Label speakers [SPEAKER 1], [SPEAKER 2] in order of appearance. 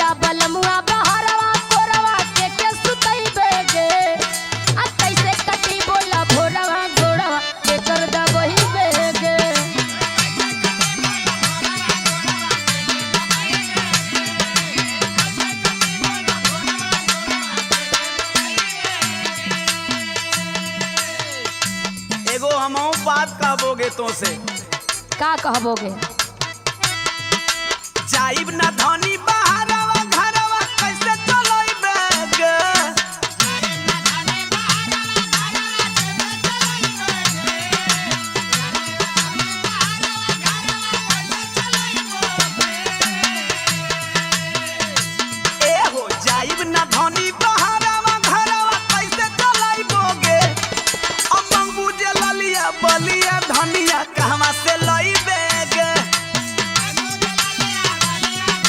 [SPEAKER 1] जा बलमुआ बहरवा कोरवा के सुतई बेगे आ कैसे कटी बोला भोरवा गोड़वा के कर दबही बेगे।
[SPEAKER 2] एगो हमहू बात कहबोगे तो से
[SPEAKER 1] का कहबोगे?